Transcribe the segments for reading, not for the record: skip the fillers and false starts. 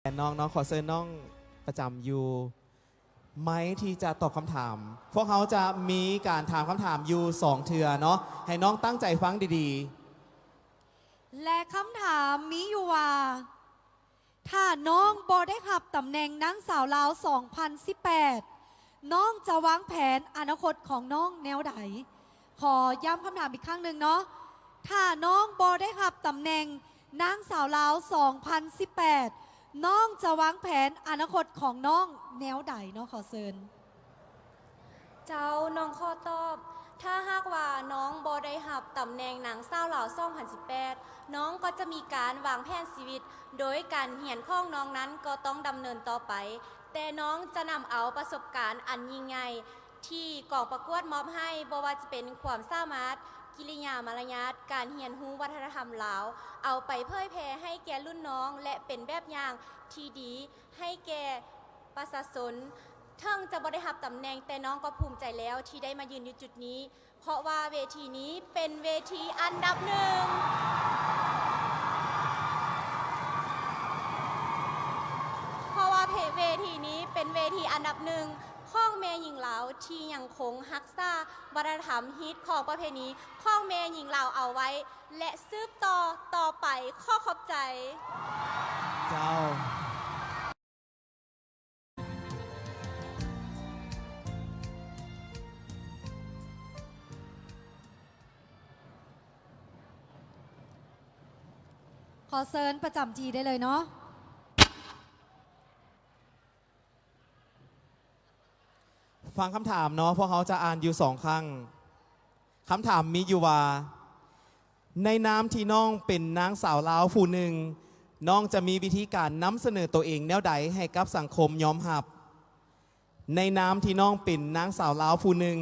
น้องขอเชิญน้องประจำอยู่ไหมที่จะตอบคำถาม พวกเขาจะมีการถามคำถามอยู่2 เทื่อเนาะให้น้องตั้งใจฟังดีๆและคำถามมีอยู่ว่าถ้าน้องบอได้ขับตำแหน่งนางสาวลาว 2018 น้องจะวางแผนอนาคตของน้องแนวใดขอย้ำคำถามอีกครั้งหนึ่งเนาะถ้าน้องบอได้ขับตำแหน่งนางสาวลาว 2018 น้องจะวางแผนอนาคตของน้องแนวใดเนาะขอเชิญเจ้าน้องข้อตอบถ้าหากว่าน้องบอได้หับตำแหน่งนางสาวลาว2018 น้องก็จะมีการวางแผนชีวิต โดยการเหียนข้องน้องนั้นก็ต้องดำเนินต่อไป แต่น้องจะนำเอาประสบการณ์อันยิ่งใหญ่ที่กองประกวดมอบให้บ่ว่าจะเป็นความสามารถกิริยามารยาทการเรียนรู้วัฒนธรรมลาวเอาไปเผยแพร่ให้แก่รุ่นน้องและเป็นแบบอย่างที่ดีให้แก่ประชาชนเทิงจะบ่ได้รับตำแหน่งแต่น้องก็ภูมิใจแล้วที่ได้มายืนอยู่จุดนี้เพราะว่าเวทีนี้เป็นเวทีอันดับหนึ่งเพราะว่าเวทีนี้เป็นเวทีอันดับหนึ่งของแม่หญิงลาวที่ยังคงรักษาวัฒนธรรมฮิตของประเพณีของแม่หญิงลาวเอาไว้และสืบต่อไปข้อขอบใจเจ้าขอเชิญประจำทีได้เลยเนาะฟังคำถามเนาะพวกเขาจะอ่านอยู่2 ครั้งคำถามมีอยู่ว่าในนามที่น้องเป็นนางสาวลาวผู้หนึ่งน้องจะมีวิธีการนำเสนอตัวเองแนวใดให้กับสังคมยอมรับในนามที่น้องเป็นนางสาวลาวผู้หนึ่ง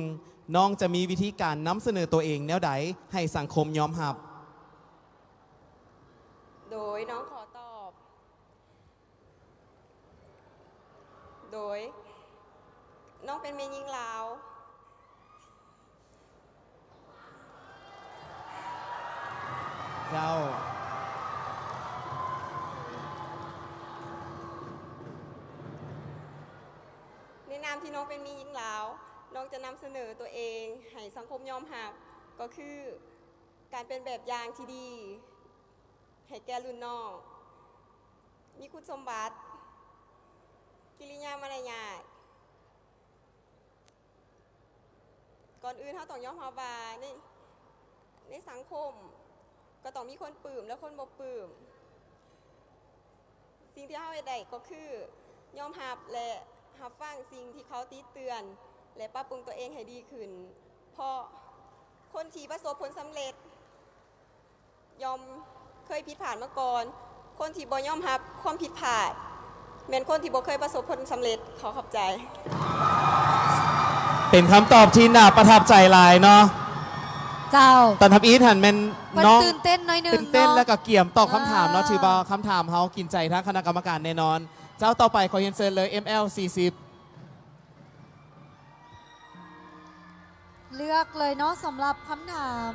น้องจะมีวิธีการนำเสนอตัวเองแนวใดให้สังคมยอมรับโดยน้องขอตอบโดยน้องเป็นเมยิงลาวเจ้าในนามที่น้องเป็นเมยิงลาวน้องจะนำเสนอตัวเองให้สังคมยอมรับก็คือการเป็นแบบอย่างที่ดีให้แก่รุ่นน้องมีคุณสมบัติกิริยามารยาทก่อนอื่นเขาต้องยอมรับว่าในสังคมก็ต้องมีคนปลื้มและคนบ่ปลื้มสิ่งที่เขาได้ก็คือยอมรับและรับฟังสิ่งที่เขาติเตือนและปรับปรุงตัวเองให้ดีขึ้นเพราะคนที่ประสบผลสำเร็จยอมเคยผิดพลาดมาก่อนคนที่บ่ยอมรับความผิดพลาดแม้นคนที่บ่เคยประสบผลสำเร็จขอขอบใจเป็นคำตอบที่น่าประทับใจหลายเนาะเจ้าตอนทับอีทหันเป็นน้องตื่นเต้นน้อยนึงตื่นเต้นแล้วก็เกี่ยมตอบคำถามเนาะถือว่าคำถามเขากินใจทั้งคณะกรรมการแน่นอนเจ้าต่อไปขอเรียนเชิญเลย ML 40เลือกเลยเนาะสำหรับคำถาม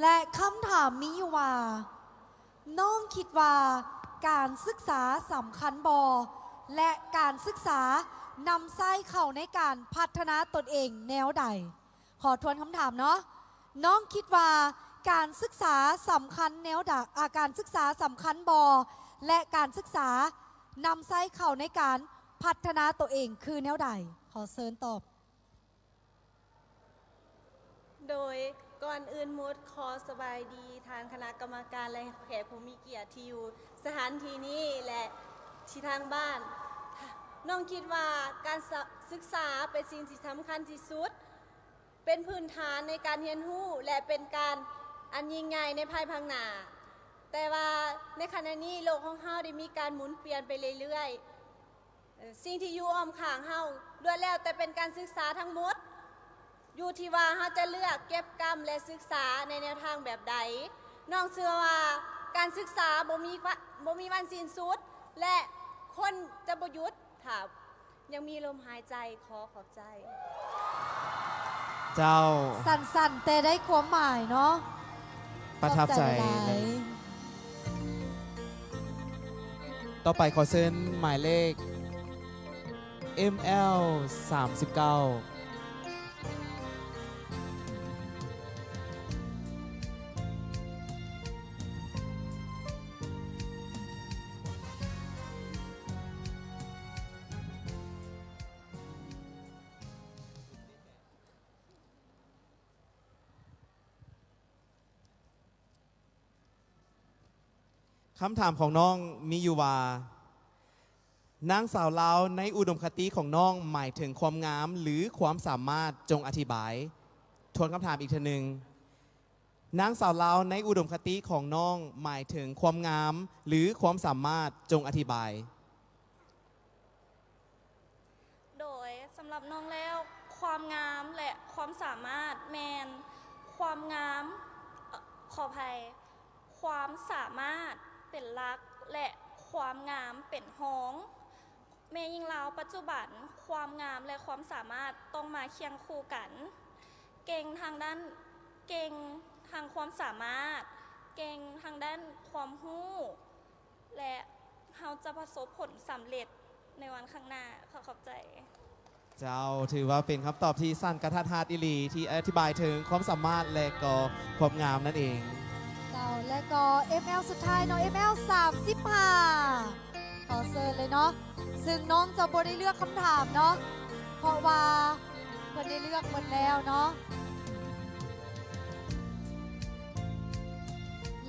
และคำถามมีอยู่ว่าน้องคิดว่าการศึกษาสำคัญบอและการศึกษานำไส้เข้าในการพัฒนาตนเองแนวใดขอทวนคำถามเนาะน้องคิดว่าการศึกษาสำคัญแนวใดการศึกษาสำคัญบอและการศึกษานำไส้เข้าในการพัฒนาตัวเองคือแนวใดขอเชิญตอบโดยก่อนอื่นมุดขอสบายดีทางคณะกรรมการและแขกผู้มีเกียรติที่อยู่สถานที่นี้และที่ทางบ้านน้องคิดว่าการศึกษาเป็นสิ่งที่สำคัญที่สุดเป็นพื้นฐานในการเรียนรู้และเป็นการอันยิ่งใหญ่ในภายภาคหน้าแต่ว่าในขณะนี้โลกของเฮาได้มีการหมุนเปลี่ยนไปเรื่อยๆสิ่งที่อยู่อ้อมข้างเฮาล้วนแล้วแต่เป็นการศึกษาทั้งหมดอยู่ที่ว่าเขาจะเลือกเก็บกรรมและศึกษาในแนวทางแบบใดน้องเชื่อว่าการศึกษาบ่มีวันสิ้นสุดและคนจะบ่หยุด ถ้ายังมีลมหายใจขอขอบใจ เจ้า สั่นๆแต่ได้ความหมายเนาะ ประทับใจ ขอหลาย ต่อไปขอเชิญหมายเลข ML 39คำถามของน้องมีอยู่ว่านางสาวลาวในอุดมคติของน้องหมายถึงความงามหรือความสามารถจงอธิบาย ทวนคำถามอีกทีหนึ่งนางสาวลาวในอุดมคติของน้องหมายถึงความงามหรือความสามารถจงอธิบาย โดยสำหรับน้องแล้วความงามและความสามารถแมนความงามขออภัยความสามารถเป็นหลักและความงามเป็นห้องแม่ยิงลาวปัจจุบันความงามและความสามารถต้องมาเคียงคู่กัน เก่งทางด้านเก่งทางความสามารถ เก่งทางด้านความรู้และเราจะประสบผลสำเร็จในวันข้างหน้าขอบใจ เจ้าถือว่าเป็นคำตอบที่สั้นกระทัดรัดอิลีที่อธิบายถึงความสามารถและก็ความงามนั่นเอง เจ้าและก็ ML สุดท้ายเนาะ ML 35ขอเซิร์เลยเนาะซึ่งน้องจะบ่ได้เลือกคำถามเนาะเพราะว่าเพิ่นได้เลือกหมดแล้วเนาะ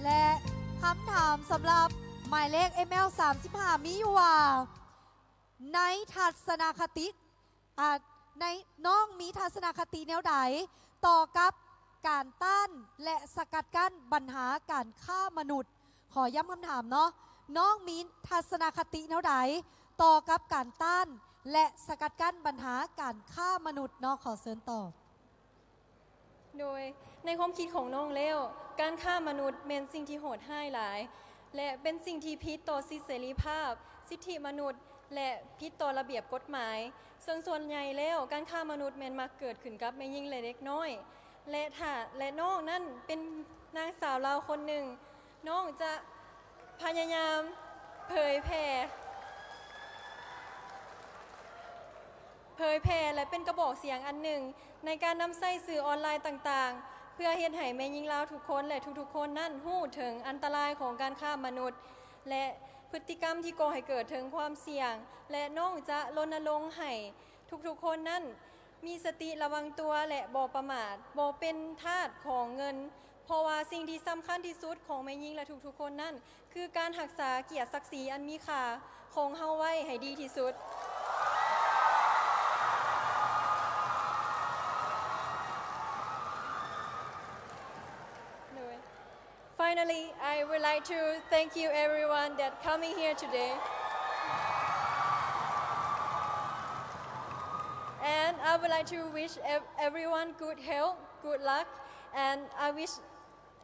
และคำถามสำหรับหมายเลข ML 35มีอยู่ว่าในทัศนคติในน้องมีทัศนคติแนวใดต่อกับการต้านและสกัดกั้นปัญหาการฆ่ามนุษย์ ขอย้ำคำถามเนาะน้องมีทัศนคติแนวใดต่อกับการต้านและสกัดกั้นปัญหาการฆ่ามนุษย์เนาะขอเชิญตอบ โดยในความคิดของน้องแล้วการฆ่ามนุษย์เป็นสิ่งที่โหดร้ายหลาย และเป็นสิ่งที่ผิดต่อสิทธิเสรีภาพ สิทธิมนุษย์ และผิดต่อระเบียบกฎหมายซึ่งส่วนใหญ่แล้วการฆ่ามนุษย์แม้นมักเกิดขึ้นกับแม่หญิงและเด็กน้อยและน้องนั่นเป็นนางสาวลาวคนหนึ่งน้องจะพยายามเผยแผ่และเป็นกระบอกเสียงอันหนึ่งในการนำใส่สื่อออนไลน์ต่างๆ เพื่อเฮ็ดให้แม่หญิงลาวทุกคนและทุกๆคนนั่นรู้ถึงอันตรายของการฆ่ามนุษย์ และพฤติกรรมที่ก่อให้เกิดถึงความเสี่ยง และน้องจะรณรงค์ให้ทุกๆคนนั่นมีสติระวังตัวและบ่ประมาทบ่เป็นทาสของเงิน เพราะว่าสิ่งที่สำคัญที่สุดของแม่หญิงและทุกๆคนนั่นคือการรักษาเกียรติศักดิ์ศรีอันมีค่าของเฮาไว้ให้ดีที่สุดFinally, I would like to thank you everyone that coming here today. And I would like to wish everyone good health, good luck, and I wish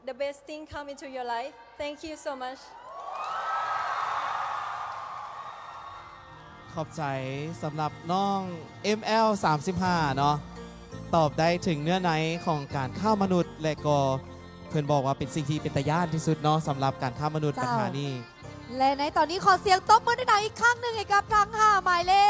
the best thing come into your life. Thank you so much. ขอบใจสำหรับน้อง ML 35เนาะตอบได้ถึงเนื้อในของการฆ่ามนุษย์และก็เพื่อนบอกว่าเป็นสิ่งที่เป็นตาย่านที่สุดเนาะสำหรับการฆ่ามนุษย์ปัญหานี้ และในตอนนี้ขอเสียงตบมือดังๆอีกครั้งหนึ่งให้กับทั้ง5หมายเลข